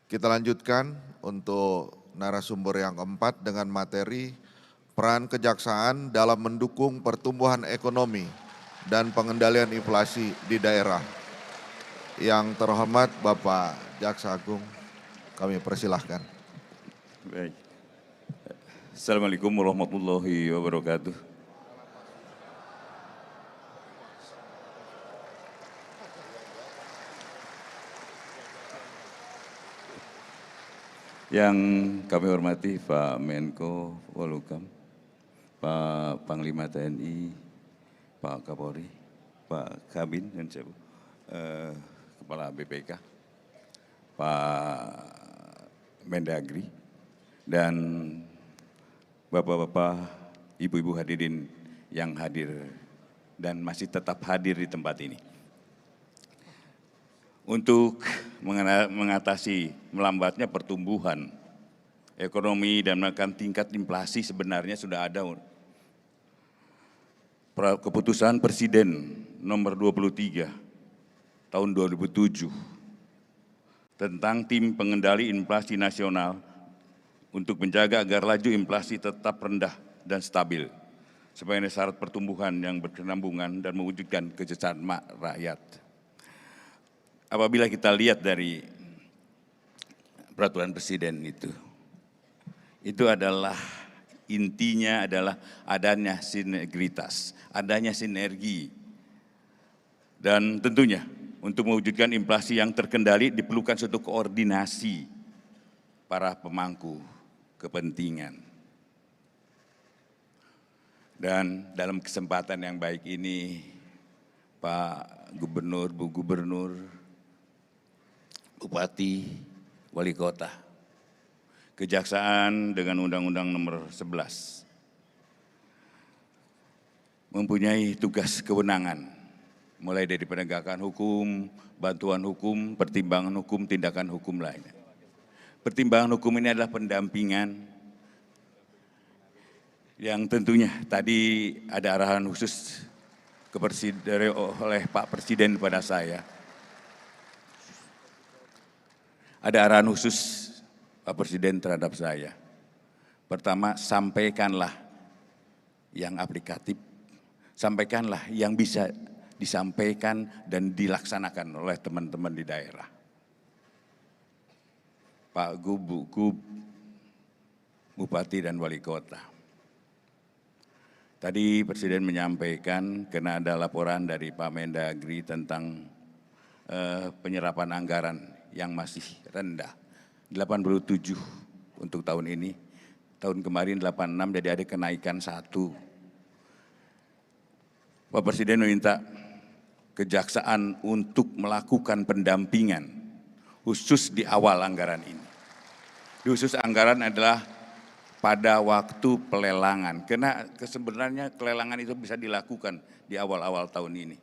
Kita lanjutkan untuk narasumber yang keempat dengan materi peran kejaksaan dalam mendukung pertumbuhan ekonomi dan pengendalian inflasi di daerah. Yang terhormat Bapak Jaksa Agung, kami persilahkan. Baik. Assalamualaikum warahmatullahi wabarakatuh. Yang kami hormati Pak Menko Polhukam, Pak Panglima TNI, Pak Kapolri, Pak Kabin, dan Kepala BPK, Pak Mendagri, dan Bapak-bapak, Ibu-ibu hadirin yang hadir dan masih tetap hadir di tempat ini. Untuk mengatasi melambatnya pertumbuhan ekonomi dan menekan tingkat inflasi sebenarnya sudah ada keputusan Presiden nomor 23 tahun 2007 tentang tim pengendali inflasi nasional untuk menjaga agar laju inflasi tetap rendah dan stabil sebagai syarat pertumbuhan yang berkesinambungan dan mewujudkan kesejahteraan rakyat. Apabila kita lihat dari peraturan presiden itu adalah intinya adalah adanya sinergitas, adanya sinergi. Dan tentunya untuk mewujudkan inflasi yang terkendali diperlukan suatu koordinasi para pemangku kepentingan. Dan dalam kesempatan yang baik ini, Pak Gubernur, Bu Gubernur, Bupati, Wali Kota, Kejaksaan dengan Undang-Undang Nomor 11 mempunyai tugas kewenangan mulai dari penegakan hukum, bantuan hukum, pertimbangan hukum, tindakan hukum lainnya. Pertimbangan hukum ini adalah pendampingan yang tentunya tadi ada arahan khusus oleh Pak Presiden kepada saya. Ada arahan khusus Pak Presiden terhadap saya. Pertama, sampaikanlah yang aplikatif, sampaikanlah yang bisa disampaikan dan dilaksanakan oleh teman-teman di daerah. Pak Gub, Bupati dan Wali Kota. Tadi Presiden menyampaikan karena ada laporan dari Pak Mendagri tentang penyerapan anggaran yang masih rendah, 87 untuk tahun ini, tahun kemarin 86, jadi ada kenaikan 1. Pak Presiden meminta Kejaksaan untuk melakukan pendampingan khusus di awal anggaran ini. Khusus anggaran adalah pada waktu pelelangan, karena sebenarnya pelelangan itu bisa dilakukan di awal-awal tahun ini.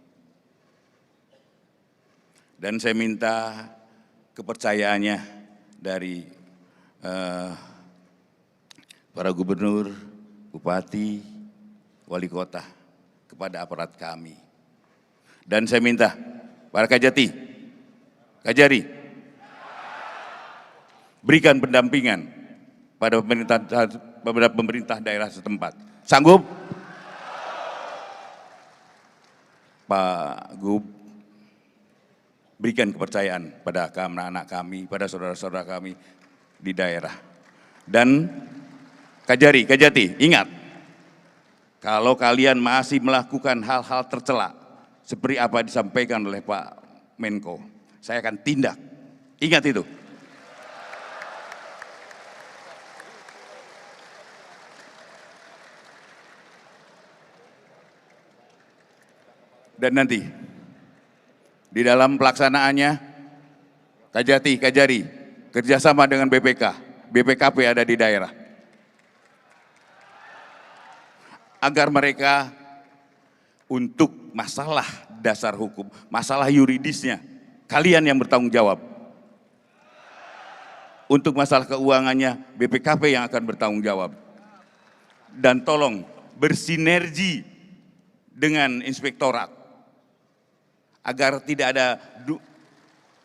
Dan saya minta kepercayaannya dari para gubernur, bupati, wali kota kepada aparat kami. Dan saya minta para Kajati, Kajari, berikan pendampingan pada pemerintah daerah setempat. Sanggup? Pak Gub, berikan kepercayaan pada anak-anak kami, pada saudara-saudara kami di daerah. Dan Kajari, Kajati, ingat, kalau kalian masih melakukan hal-hal tercela seperti apa disampaikan oleh Pak Menko, saya akan tindak. Ingat itu. Dan nanti di dalam pelaksanaannya, Kajati, Kajari, kerjasama dengan BPK, BPKP ada di daerah. Agar mereka untuk masalah dasar hukum, masalah yuridisnya, kalian yang bertanggung jawab. Untuk masalah keuangannya, BPKP yang akan bertanggung jawab. Dan tolong bersinergi dengan inspektorat. Agar tidak ada,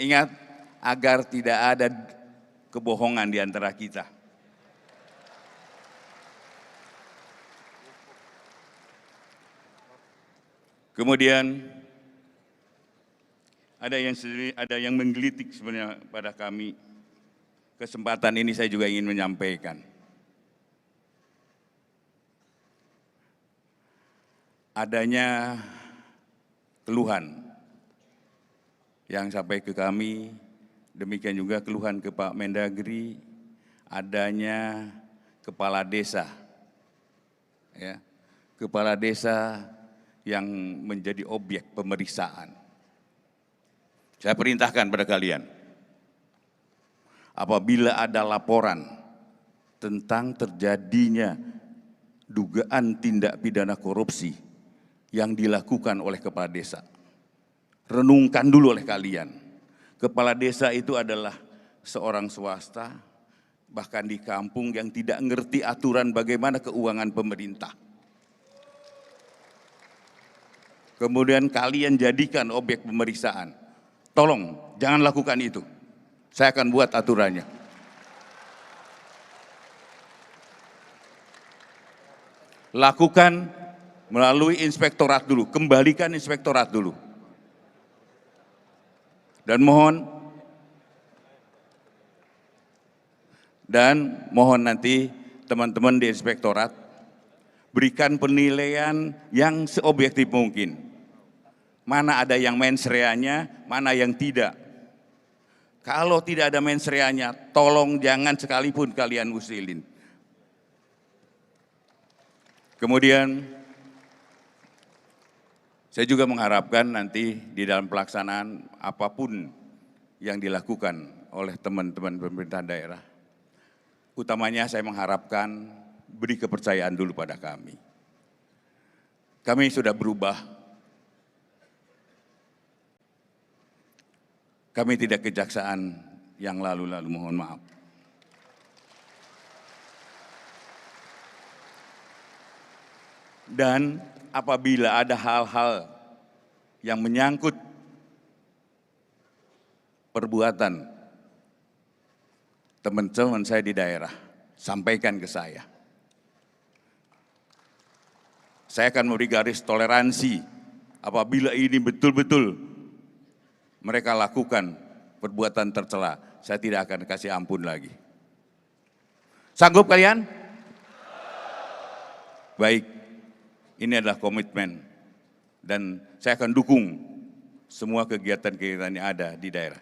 ingat, agar tidak ada kebohongan di antara kita. Kemudian ada yang menggelitik sebenarnya pada kami. Kesempatan ini saya juga ingin menyampaikan. Adanya keluhan yang sampai ke kami, demikian juga keluhan ke Pak Mendagri, adanya kepala desa, ya, kepala desa yang menjadi objek pemeriksaan. Saya perintahkan pada kalian, apabila ada laporan tentang terjadinya dugaan tindak pidana korupsi yang dilakukan oleh kepala desa, renungkan dulu oleh kalian. Kepala desa itu adalah seorang swasta, bahkan di kampung yang tidak ngerti aturan bagaimana keuangan pemerintah. Kemudian kalian jadikan objek pemeriksaan. Tolong jangan lakukan itu. Saya akan buat aturannya. Lakukan melalui inspektorat dulu, kembalikan inspektorat dulu. Dan mohon nanti teman-teman di inspektorat berikan penilaian yang seobjektif mungkin. Mana ada yang mensreanya, mana yang tidak. Kalau tidak ada mensreanya, tolong jangan sekalipun kalian usilin. Kemudian, saya juga mengharapkan nanti di dalam pelaksanaan apapun yang dilakukan oleh teman-teman pemerintah daerah, utamanya saya mengharapkan beri kepercayaan dulu pada kami. Kami sudah berubah. Kami tidak kejaksaan yang lalu-lalu, mohon maaf. Dan apabila ada hal-hal yang menyangkut perbuatan teman-teman saya di daerah, sampaikan ke saya. Saya akan memberi garis toleransi apabila ini betul-betul mereka lakukan perbuatan tercela, saya tidak akan kasih ampun lagi. Sanggup kalian? Baik, ini adalah komitmen dan saya akan dukung semua kegiatan-kegiatan yang ada di daerah.